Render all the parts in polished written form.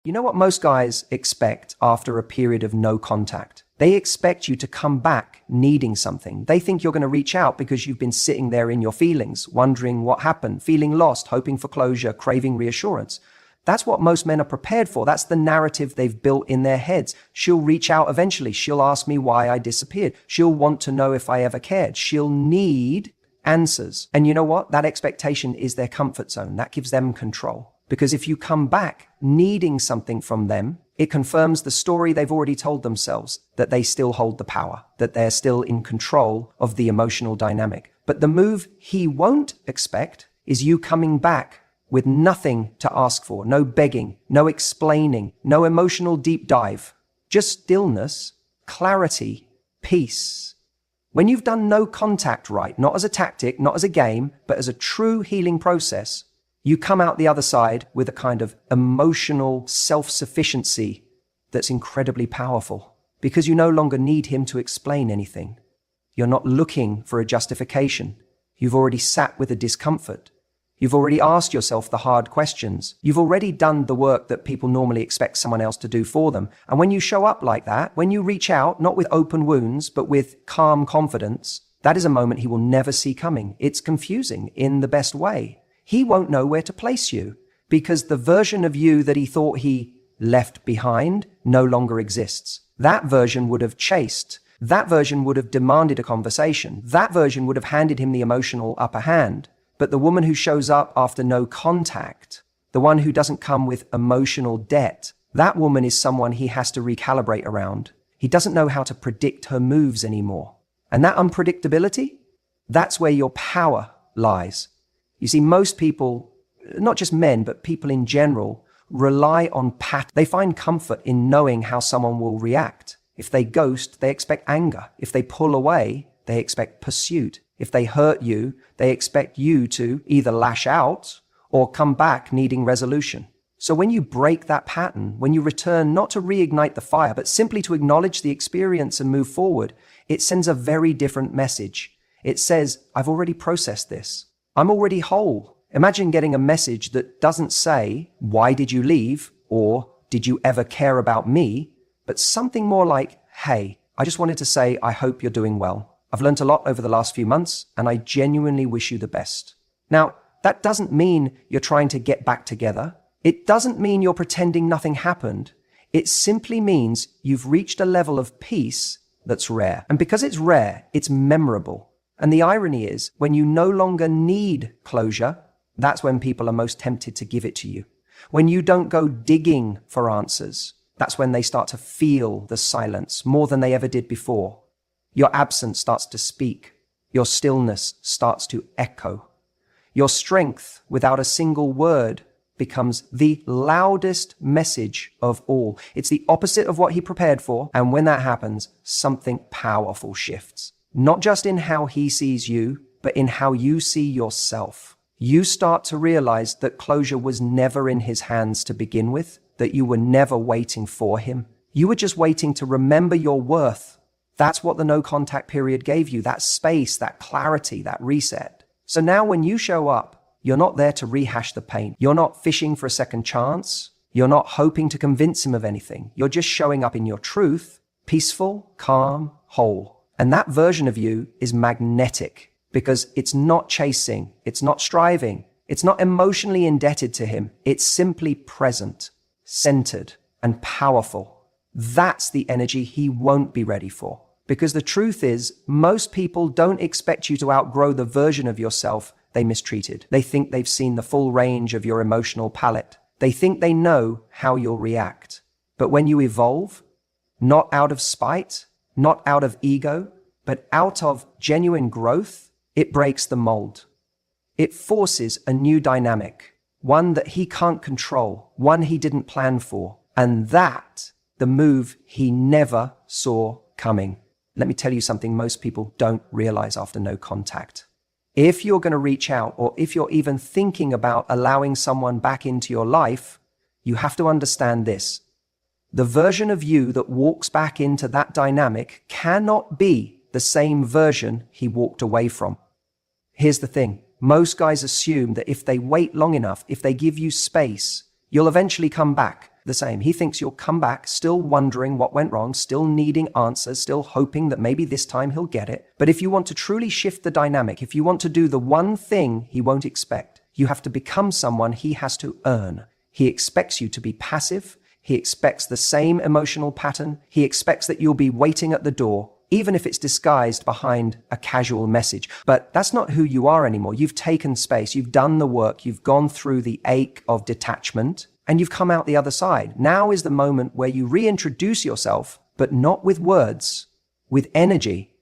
You know what most guys expect after a period of no contact? They expect you to come back needing something. They think you're going to reach out because you've been sitting there in your feelings, wondering what happened, feeling lost, hoping for closure, craving reassurance. That's what most men are prepared for. That's the narrative they've built in their heads. She'll reach out eventually. She'll ask me why I disappeared. She'll want to know if I ever cared. She'll need answers. And you know what? That expectation is their comfort zone. That gives them control. Because if you come back needing something from them, it confirms the story they've already told themselves, that they still hold the power, that they're still in control of the emotional dynamic. But the move he won't expect is you coming back with nothing to ask for, no begging, no explaining, no emotional deep dive, just stillness, clarity, peace. When you've done no contact right, not as a tactic, not as a game, but as a true healing process, you come out the other side with a kind of emotional self-sufficiency that's incredibly powerful because you no longer need him to explain anything. You're not looking for a justification. You've already sat with the discomfort. You've already asked yourself the hard questions. You've already done the work that people normally expect someone else to do for them. And when you show up like that, when you reach out, not with open wounds, but with calm confidence, that is a moment he will never see coming. It's confusing in the best way. He won't know where to place you because the version of you that he thought he left behind no longer exists. That version would have chased. That version would have demanded a conversation. That version would have handed him the emotional upper hand. But the woman who shows up after no contact, the one who doesn't come with emotional debt, that woman is someone he has to recalibrate around. He doesn't know how to predict her moves anymore. And that unpredictability, that's where your power lies. You see, most people, not just men, but people in general, rely on patterns. They find comfort in knowing how someone will react. If they ghost, they expect anger. If they pull away, they expect pursuit. If they hurt you, they expect you to either lash out or come back needing resolution. So when you break that pattern, when you return not to reignite the fire, but simply to acknowledge the experience and move forward, it sends a very different message. It says, I've already processed this. I'm already whole. Imagine getting a message that doesn't say, why did you leave? Or did you ever care about me? But something more like, hey, I just wanted to say, I hope you're doing well. I've learned a lot over the last few months, and I genuinely wish you the best. Now, that doesn't mean you're trying to get back together. It doesn't mean you're pretending nothing happened. It simply means you've reached a level of peace that's rare. And because it's rare, it's memorable. And the irony is, when you no longer need closure, that's when people are most tempted to give it to you. When you don't go digging for answers, that's when they start to feel the silence more than they ever did before. Your absence starts to speak. Your stillness starts to echo. Your strength, without a single word, becomes the loudest message of all. It's the opposite of what he prepared for. And when that happens, something powerful shifts. Not just in how he sees you, but in how you see yourself. You start to realize that closure was never in his hands to begin with, that you were never waiting for him. You were just waiting to remember your worth. That's what the no contact period gave you, that space, that clarity, that reset. So now when you show up, you're not there to rehash the pain. You're not fishing for a second chance. You're not hoping to convince him of anything. You're just showing up in your truth, peaceful, calm, whole. And that version of you is magnetic because it's not chasing, it's not striving, it's not emotionally indebted to him. It's simply present, centered, and powerful. That's the energy he won't be ready for. Because the truth is, most people don't expect you to outgrow the version of yourself they mistreated. They think they've seen the full range of your emotional palette. They think they know how you'll react. But when you evolve, not out of spite, not out of ego, but out of genuine growth, it breaks the mold. It forces a new dynamic, one that he can't control, one he didn't plan for. And that, the move he never saw coming. Let me tell you something most people don't realize after no contact. If you're going to reach out, or if you're even thinking about allowing someone back into your life, you have to understand this. The version of you that walks back into that dynamic cannot be the same version he walked away from. Here's the thing. Most guys assume that if they wait long enough, if they give you space, You'll eventually come back the same. He thinks you'll come back still wondering what went wrong, still needing answers, still hoping that maybe this time he'll get it. But if you want to truly shift the dynamic, if you want to do the one thing he won't expect, you have to become someone he has to earn. He expects you to be passive. He expects the same emotional pattern. He expects that you'll be waiting at the door, even if it's disguised behind a casual message. But that's not who you are anymore. You've taken space. You've done the work. You've gone through the ache of detachment, and you've come out the other side. Now is the moment where you reintroduce yourself, but not with words, with energy,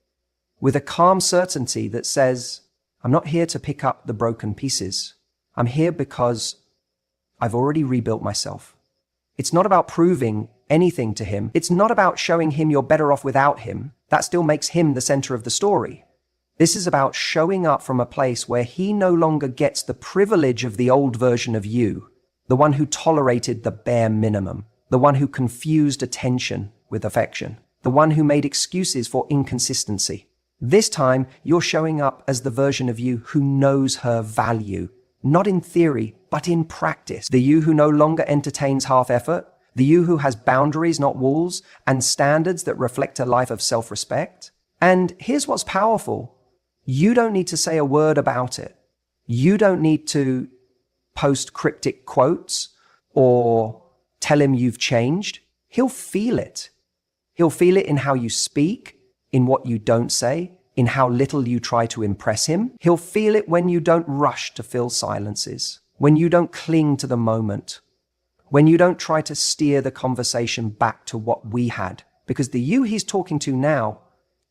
with a calm certainty that says, I'm not here to pick up the broken pieces. I'm here because I've already rebuilt myself. It's not about proving anything to him. It's not about showing him you're better off without him. That still makes him the center of the story. This is about showing up from a place where he no longer gets the privilege of the old version of you, the one who tolerated the bare minimum, the one who confused attention with affection, the one who made excuses for inconsistency. This time, you're showing up as the version of you who knows her value, not in theory, but in practice. The you who no longer entertains half effort, the you who has boundaries, not walls, and standards that reflect a life of self-respect. And here's what's powerful. You don't need to say a word about it. You don't need to post cryptic quotes or tell him you've changed. He'll feel it. He'll feel it in how you speak, in what you don't say, in how little you try to impress him. He'll feel it when you don't rush to fill silences, when you don't cling to the moment, when you don't try to steer the conversation back to what we had. Because the you he's talking to now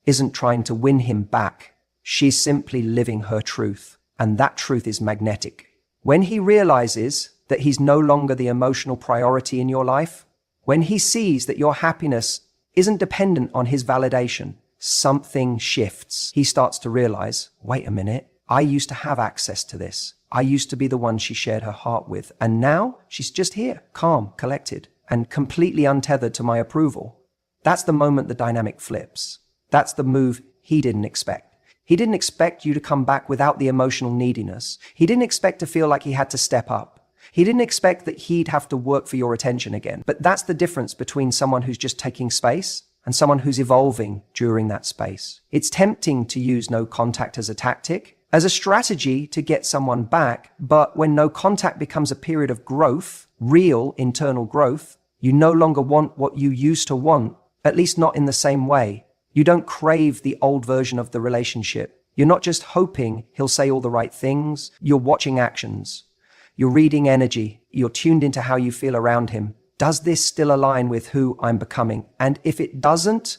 isn't trying to win him back. She's simply living her truth, and that truth is magnetic. When he realizes that he's no longer the emotional priority in your life, when he sees that your happiness isn't dependent on his validation, something shifts. He starts to realize, wait a minute, I used to have access to this. I used to be the one she shared her heart with, and now she's just here, calm, collected, and completely untethered to my approval. That's the moment the dynamic flips. That's the move he didn't expect. He didn't expect you to come back without the emotional neediness. He didn't expect to feel like he had to step up. He didn't expect that he'd have to work for your attention again. But that's the difference between someone who's just taking space and someone who's evolving during that space. It's tempting to use no contact as a tactic, as a strategy to get someone back. But when no contact becomes a period of growth, real internal growth, you no longer want what you used to want, at least not in the same way. You don't crave the old version of the relationship. You're not just hoping he'll say all the right things. You're watching actions. You're reading energy. You're tuned into how you feel around him. Does this still align with who I'm becoming? And if it doesn't,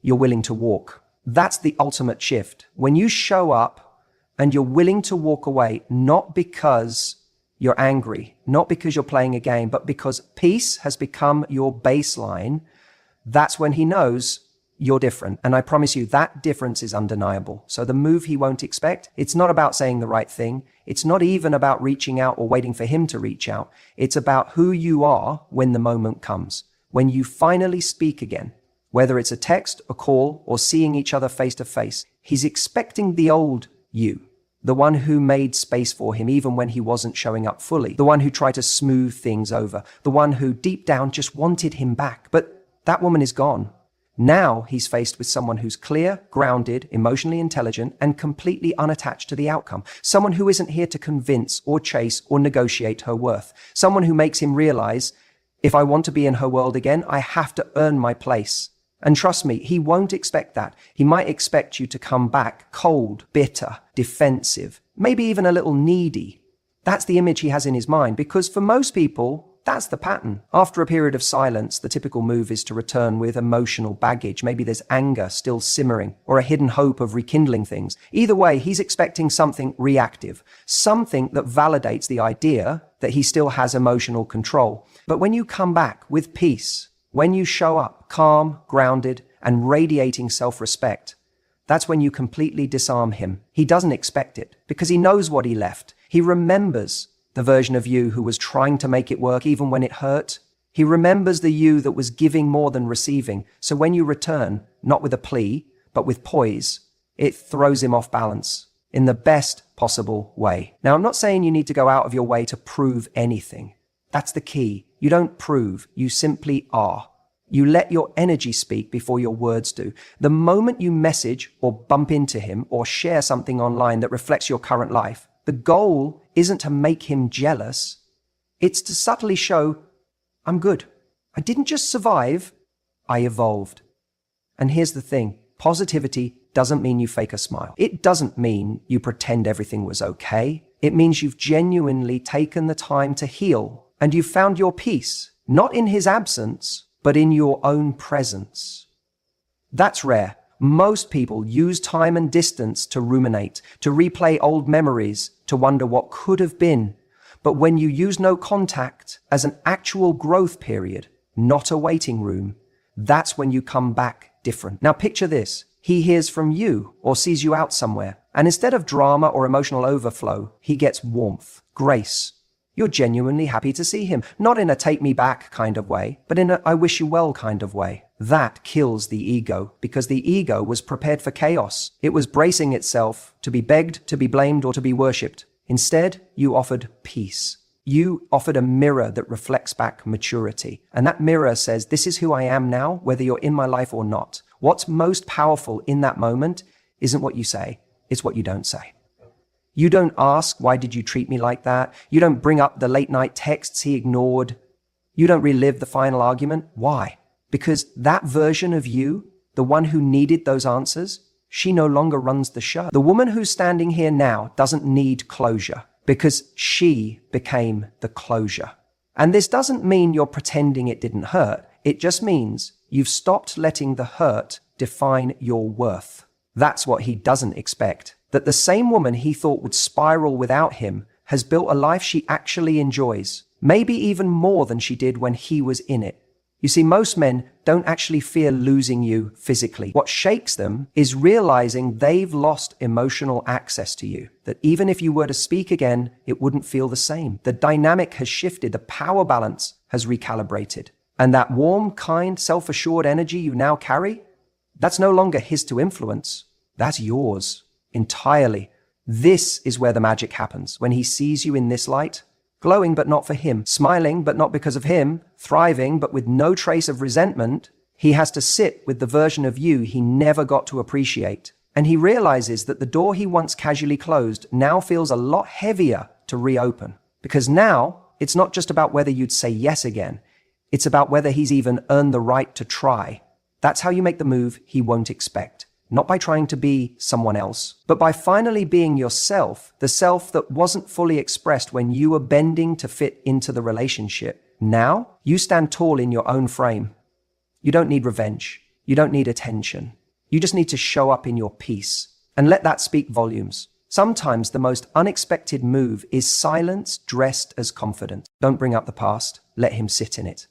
you're willing to walk. That's the ultimate shift. When you show up and you're willing to walk away, not because you're angry, not because you're playing a game, but because peace has become your baseline, that's when he knows you're different. And I promise you that difference is undeniable. So the move he won't expect, it's not about saying the right thing. It's not even about reaching out or waiting for him to reach out. It's about who you are when the moment comes, when you finally speak again, whether it's a text, a call, or seeing each other face to face. He's expecting the old you, the one who made space for him even when he wasn't showing up fully, the one who tried to smooth things over, the one who deep down just wanted him back. But that woman is gone. Now he's faced with someone who's clear, grounded, emotionally intelligent, and completely unattached to the outcome. Someone who isn't here to convince or chase or negotiate her worth. Someone who makes him realize, if I want to be in her world again, I have to earn my place. And trust me, he won't expect that. He might expect you to come back cold, bitter, defensive, maybe even a little needy. That's the image he has in his mind, because for most people, that's the pattern. After a period of silence, the typical move is to return with emotional baggage. Maybe there's anger still simmering or a hidden hope of rekindling things. Either way, he's expecting something reactive, something that validates the idea that he still has emotional control. But when you come back with peace, when you show up calm, grounded, and radiating self-respect, that's when you completely disarm him. He doesn't expect it because he knows what he left. He remembers the version of you who was trying to make it work even when it hurt. He remembers the you that was giving more than receiving. So when you return, not with a plea, but with poise, it throws him off balance in the best possible way. Now, I'm not saying you need to go out of your way to prove anything. That's the key. You don't prove, you simply are. You let your energy speak before your words do. The moment you message or bump into him or share something online that reflects your current life, the goal isn't to make him jealous. It's to subtly show, I'm good. I didn't just survive, I evolved. And here's the thing, positivity doesn't mean you fake a smile. It doesn't mean you pretend everything was okay. It means you've genuinely taken the time to heal and you've found your peace, not in his absence, but in your own presence. That's rare. Most people use time and distance to ruminate, to replay old memories, to wonder what could have been. But when you use no contact as an actual growth period, not a waiting room, that's when you come back different. Now picture this. He hears from you or sees you out somewhere, and instead of drama or emotional overflow, he gets warmth, grace. You're genuinely happy to see him, not in a take me back kind of way, but in a I wish you well kind of way. That kills the ego, because the ego was prepared for chaos. It was bracing itself to be begged, to be blamed, or to be worshipped. Instead, you offered peace. You offered a mirror that reflects back maturity. And that mirror says, this is who I am now, whether you're in my life or not. What's most powerful in that moment isn't what you say, it's what you don't say. You don't ask, why did you treat me like that? You don't bring up the late night texts he ignored. You don't relive the final argument. Why? Because that version of you, the one who needed those answers, she no longer runs the show. The woman who's standing here now doesn't need closure because she became the closure. And this doesn't mean you're pretending it didn't hurt. It just means you've stopped letting the hurt define your worth. That's what he doesn't expect. That the same woman he thought would spiral without him has built a life she actually enjoys, maybe even more than she did when he was in it. You see, most men don't actually fear losing you physically. What shakes them is realizing they've lost emotional access to you, that even if you were to speak again, it wouldn't feel the same. The dynamic has shifted, the power balance has recalibrated. And that warm, kind, self-assured energy you now carry, that's no longer his to influence, that's yours. Entirely. This is where the magic happens. When he sees you in this light, glowing but not for him, smiling but not because of him, thriving but with no trace of resentment, he has to sit with the version of you he never got to appreciate. And he realizes that the door he once casually closed now feels a lot heavier to reopen. Because now, it's not just about whether you'd say yes again. It's about whether he's even earned the right to try. That's how you make the move he won't expect. Not by trying to be someone else, but by finally being yourself, the self that wasn't fully expressed when you were bending to fit into the relationship. Now, you stand tall in your own frame. You don't need revenge. You don't need attention. You just need to show up in your peace and let that speak volumes. Sometimes the most unexpected move is silence dressed as confidence. Don't bring up the past. Let him sit in it.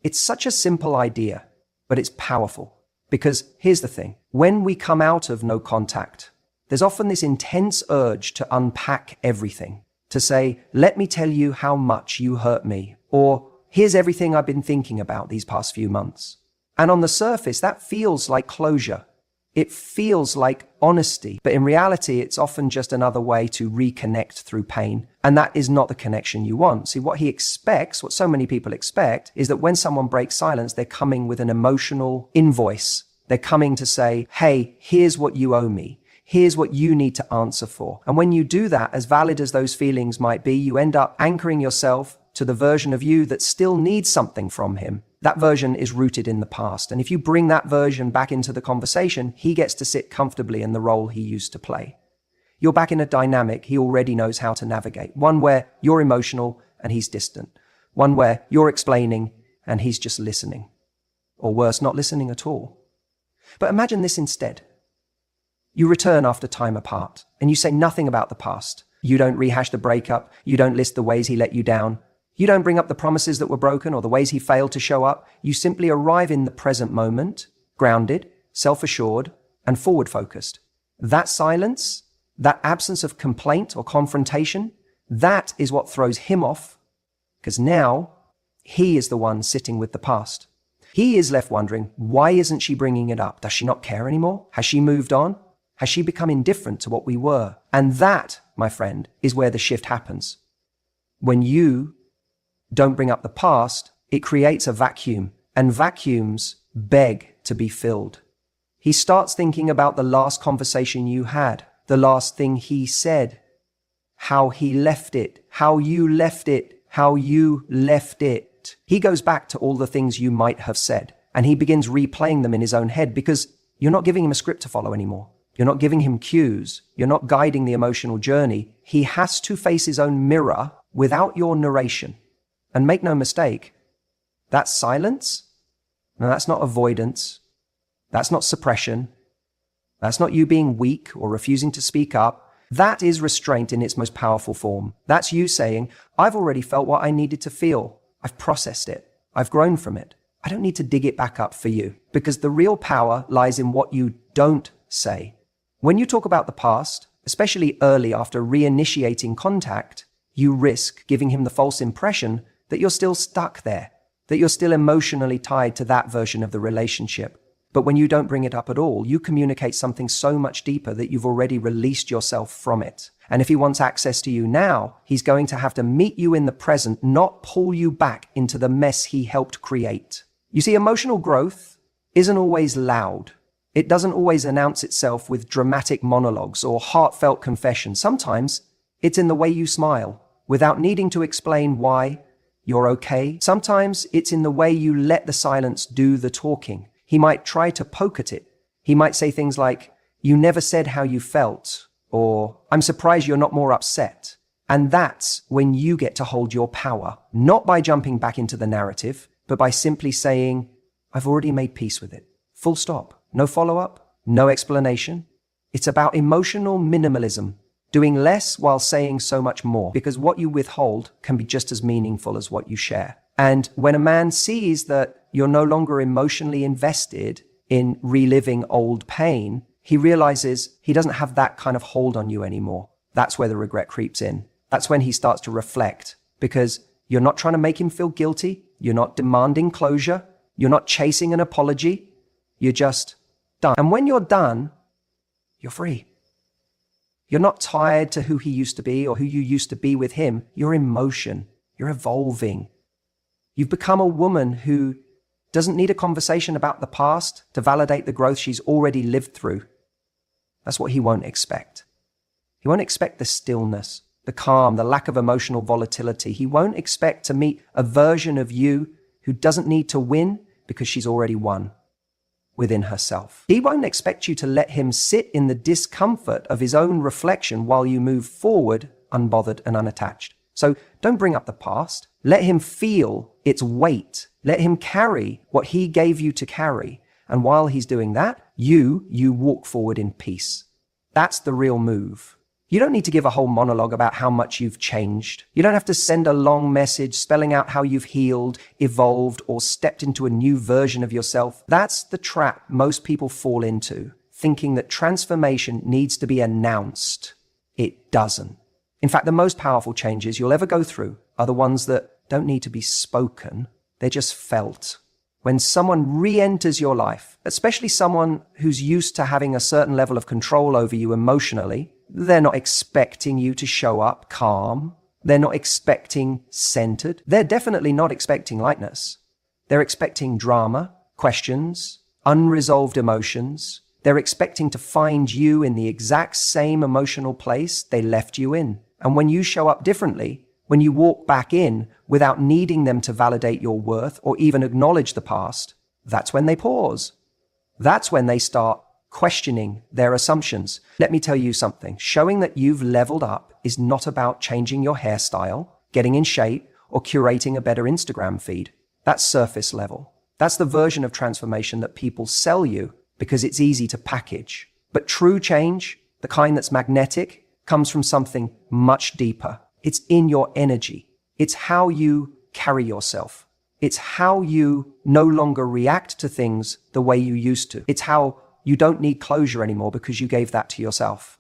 It's such a simple idea, but it's powerful. Because here's the thing, when we come out of no contact, there's often this intense urge to unpack everything, to say, let me tell you how much you hurt me, or here's everything I've been thinking about these past few months. And on the surface, that feels like closure. It feels like honesty, but in reality, it's often just another way to reconnect through pain. And that is not the connection you want. See, what he expects, what so many people expect, is that when someone breaks silence, they're coming with an emotional invoice. They're coming to say, hey, here's what you owe me. Here's what you need to answer for. And when you do that, as valid as those feelings might be, you end up anchoring yourself to the version of you that still needs something from him. That version is rooted in the past. And if you bring that version back into the conversation, he gets to sit comfortably in the role he used to play. You're back in a dynamic he already knows how to navigate. One where you're emotional and he's distant. One where you're explaining and he's just listening. Or worse, not listening at all. But imagine this instead. You return after time apart and you say nothing about the past. You don't rehash the breakup. You don't list the ways he let you down. You don't bring up the promises that were broken or the ways he failed to show up. You simply arrive in the present moment, grounded, self-assured, and forward-focused. That silence, that absence of complaint or confrontation, that is what throws him off, because now he is the one sitting with the past. He is left wondering, why isn't she bringing it up? Does she not care anymore? Has she moved on? Has she become indifferent to what we were? And that, my friend, is where the shift happens. When you don't bring up the past, it creates a vacuum, and vacuums beg to be filled. He starts thinking about the last conversation you had, the last thing he said, how he left it, how you left it, how you left it. He goes back to all the things you might have said, and he begins replaying them in his own head because you're not giving him a script to follow anymore. You're not giving him cues. You're not guiding the emotional journey. He has to face his own mirror without your narration. And make no mistake, that's silence. No, that's not avoidance. That's not suppression. That's not you being weak or refusing to speak up. That is restraint in its most powerful form. That's you saying, I've already felt what I needed to feel. I've processed it. I've grown from it. I don't need to dig it back up for you, because the real power lies in what you don't say. When you talk about the past, especially early after reinitiating contact, you risk giving him the false impression that you're still stuck there, that you're still emotionally tied to that version of the relationship. But when you don't bring it up at all, you communicate something so much deeper that you've already released yourself from it. And if he wants access to you now, he's going to have to meet you in the present, not pull you back into the mess he helped create. You see, emotional growth isn't always loud. It doesn't always announce itself with dramatic monologues or heartfelt confessions. Sometimes it's in the way you smile, without needing to explain why you're okay. Sometimes it's in the way you let the silence do the talking. He might try to poke at it. He might say things like, you never said how you felt, or I'm surprised you're not more upset. And that's when you get to hold your power, not by jumping back into the narrative, but by simply saying, I've already made peace with it. Full stop. No follow-up, no explanation. It's about emotional minimalism, doing less while saying so much more, because what you withhold can be just as meaningful as what you share. And when a man sees that you're no longer emotionally invested in reliving old pain, he realizes he doesn't have that kind of hold on you anymore. That's where the regret creeps in. That's when he starts to reflect, because you're not trying to make him feel guilty. You're not demanding closure. You're not chasing an apology. You're just done. And when you're done, you're free. You're not tied to who he used to be or who you used to be with him. You're in motion. You're evolving. You've become a woman who doesn't need a conversation about the past to validate the growth she's already lived through. That's what he won't expect. He won't expect the stillness, the calm, the lack of emotional volatility. He won't expect to meet a version of you who doesn't need to win because she's already won within herself. He won't expect you to let him sit in the discomfort of his own reflection while you move forward unbothered and unattached. So don't bring up the past. Let him feel its weight. Let him carry what he gave you to carry. And while he's doing that, you walk forward in peace. That's the real move. You don't need to give a whole monologue about how much you've changed. You don't have to send a long message spelling out how you've healed, evolved, or stepped into a new version of yourself. That's the trap most people fall into, thinking that transformation needs to be announced. It doesn't. In fact, the most powerful changes you'll ever go through are the ones that don't need to be spoken. They're just felt. When someone re-enters your life, especially someone who's used to having a certain level of control over you emotionally, they're not expecting you to show up calm. They're not expecting centered. They're definitely not expecting lightness. They're expecting drama, questions, unresolved emotions. They're expecting to find you in the exact same emotional place they left you in. And when you show up differently, when you walk back in without needing them to validate your worth or even acknowledge the past, that's when they pause. That's when they start questioning their assumptions. Let me tell you something. Showing that you've leveled up is not about changing your hairstyle, getting in shape, or curating a better Instagram feed. That's surface level. That's the version of transformation that people sell you because it's easy to package. But true change, the kind that's magnetic, comes from something much deeper. It's in your energy. It's how you carry yourself. It's how you no longer react to things the way you used to. It's how you don't need closure anymore because you gave that to yourself.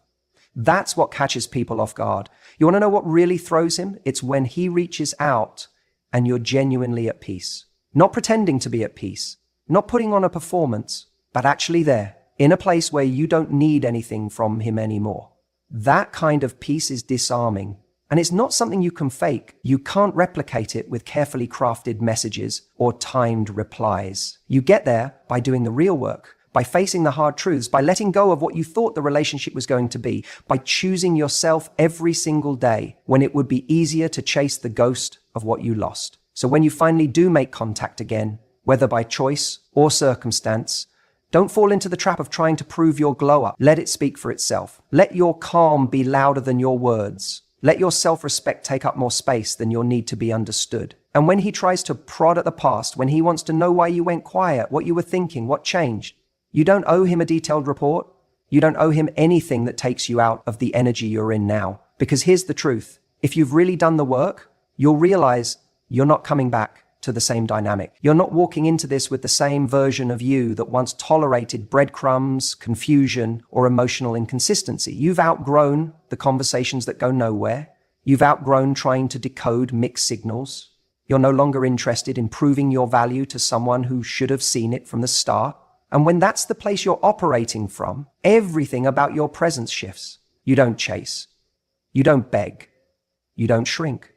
That's what catches people off guard. You want to know what really throws him? It's when he reaches out and you're genuinely at peace. Not pretending to be at peace, not putting on a performance, but actually there, in a place where you don't need anything from him anymore. That kind of peace is disarming. And it's not something you can fake. You can't replicate it with carefully crafted messages or timed replies. You get there by doing the real work, by facing the hard truths, by letting go of what you thought the relationship was going to be, by choosing yourself every single day when it would be easier to chase the ghost of what you lost. So when you finally do make contact again, whether by choice or circumstance, don't fall into the trap of trying to prove your glow up. Let it speak for itself. Let your calm be louder than your words. Let your self-respect take up more space than your need to be understood. And when he tries to prod at the past, when he wants to know why you went quiet, what you were thinking, what changed, you don't owe him a detailed report. You don't owe him anything that takes you out of the energy you're in now. Because here's the truth. If you've really done the work, you'll realize you're not coming back to the same dynamic. You're not walking into this with the same version of you that once tolerated breadcrumbs, confusion, or emotional inconsistency. You've outgrown the conversations that go nowhere. You've outgrown trying to decode mixed signals. You're no longer interested in proving your value to someone who should have seen it from the start. And when that's the place you're operating from, everything about your presence shifts. You don't chase. You don't beg. You don't shrink.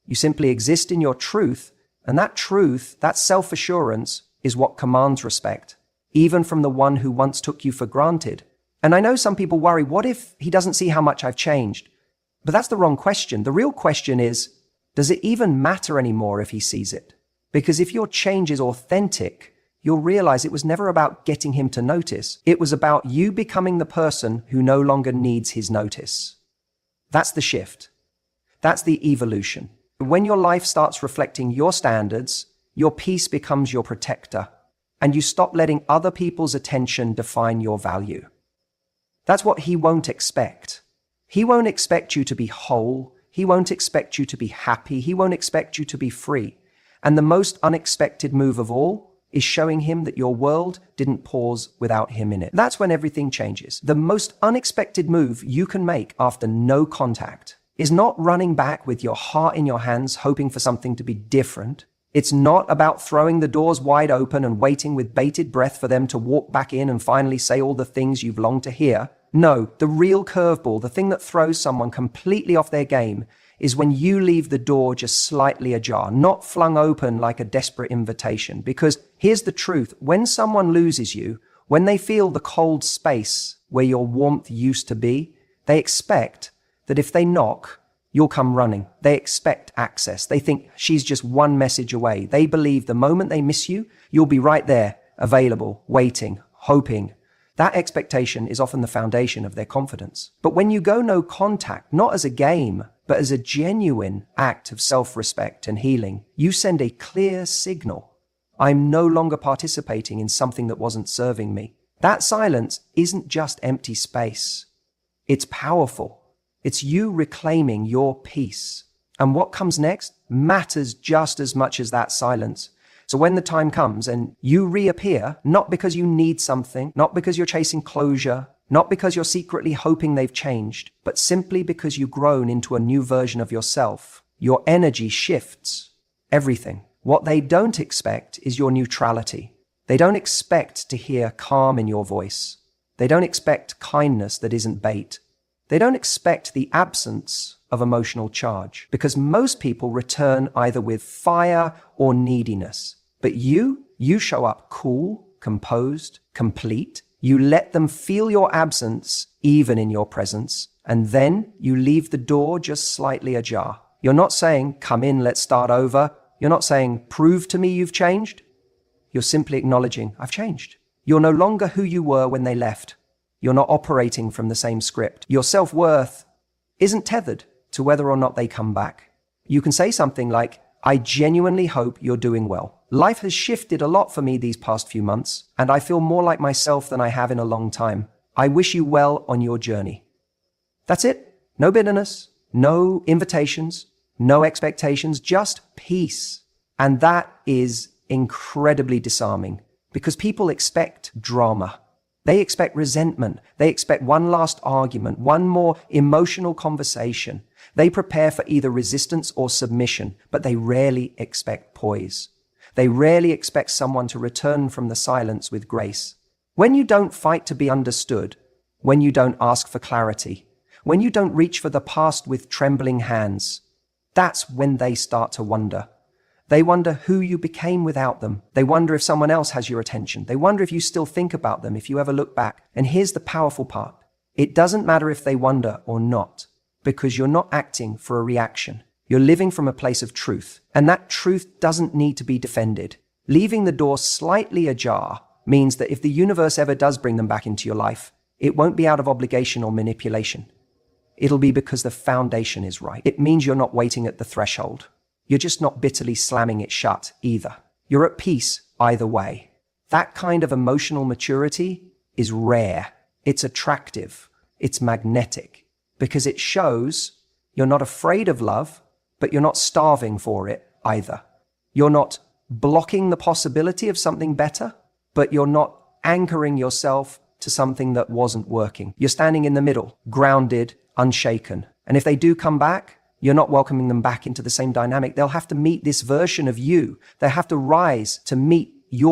You simply exist in your truth. And that truth, that self-assurance, is what commands respect, even from the one who once took you for granted. And I know some people worry, what if he doesn't see how much I've changed? But that's the wrong question. The real question is, does it even matter anymore if he sees it? Because if your change is authentic, you'll realize it was never about getting him to notice. It was about you becoming the person who no longer needs his notice. That's the shift. That's the evolution. When your life starts reflecting your standards, your peace becomes your protector, and you stop letting other people's attention define your value. That's what he won't expect. He won't expect you to be whole. He won't expect you to be happy. He won't expect you to be free. And the most unexpected move of all is showing him that your world didn't pause without him in it. That's when everything changes. The most unexpected move you can make after no contact is not running back with your heart in your hands, hoping for something to be different. It's not about throwing the doors wide open and waiting with bated breath for them to walk back in and finally say all the things you've longed to hear. No, the real curveball, the thing that throws someone completely off their game, is when you leave the door just slightly ajar, not flung open like a desperate invitation. Because here's the truth, when someone loses you, when they feel the cold space where your warmth used to be, they expect that if they knock, you'll come running. They expect access. They think she's just one message away. They believe the moment they miss you, you'll be right there, available, waiting, hoping. That expectation is often the foundation of their confidence. But when you go no contact, not as a game, but as a genuine act of self-respect and healing, you send a clear signal. I'm no longer participating in something that wasn't serving me. That silence isn't just empty space. It's powerful. It's you reclaiming your peace. And what comes next matters just as much as that silence. So when the time comes and you reappear, not because you need something, not because you're chasing closure, not because you're secretly hoping they've changed, but simply because you've grown into a new version of yourself, your energy shifts. Everything. What they don't expect is your neutrality. They don't expect to hear calm in your voice. They don't expect kindness that isn't bait. They don't expect the absence of emotional charge, because most people return either with fire or neediness. But you show up cool, composed, complete. You let them feel your absence even in your presence, and then you leave the door just slightly ajar. You're not saying, come in, let's start over. You're not saying, prove to me you've changed. You're simply acknowledging, I've changed. You're no longer who you were when they left. You're not operating from the same script. Your self-worth isn't tethered to whether or not they come back. You can say something like, I genuinely hope you're doing well. Life has shifted a lot for me these past few months, and I feel more like myself than I have in a long time. I wish you well on your journey. That's it. No bitterness, no invitations, no expectations, just peace. And that is incredibly disarming because people expect drama. They expect resentment. They expect one last argument, one more emotional conversation. They prepare for either resistance or submission, but they rarely expect poise. They rarely expect someone to return from the silence with grace. When you don't fight to be understood, when you don't ask for clarity, When you don't reach for the past with trembling hands, that's when they start to wonder. They wonder who you became without them. They wonder if someone else has your attention. They wonder if you still think about them, if you ever look back. And here's the powerful part. It doesn't matter if they wonder or not, because you're not acting for a reaction. You're living from a place of truth, and that truth doesn't need to be defended. Leaving the door slightly ajar means that if the universe ever does bring them back into your life, it won't be out of obligation or manipulation. It'll be because the foundation is right. It means you're not waiting at the threshold. You're just not bitterly slamming it shut either. You're at peace either way. That kind of emotional maturity is rare. It's attractive. It's magnetic because it shows you're not afraid of love, but you're not starving for it either. You're not blocking the possibility of something better, but you're not anchoring yourself to something that wasn't working. You're standing in the middle, grounded, unshaken. And if they do come back, you're not welcoming them back into the same dynamic. They'll have to meet this version of you. They have to rise to meet your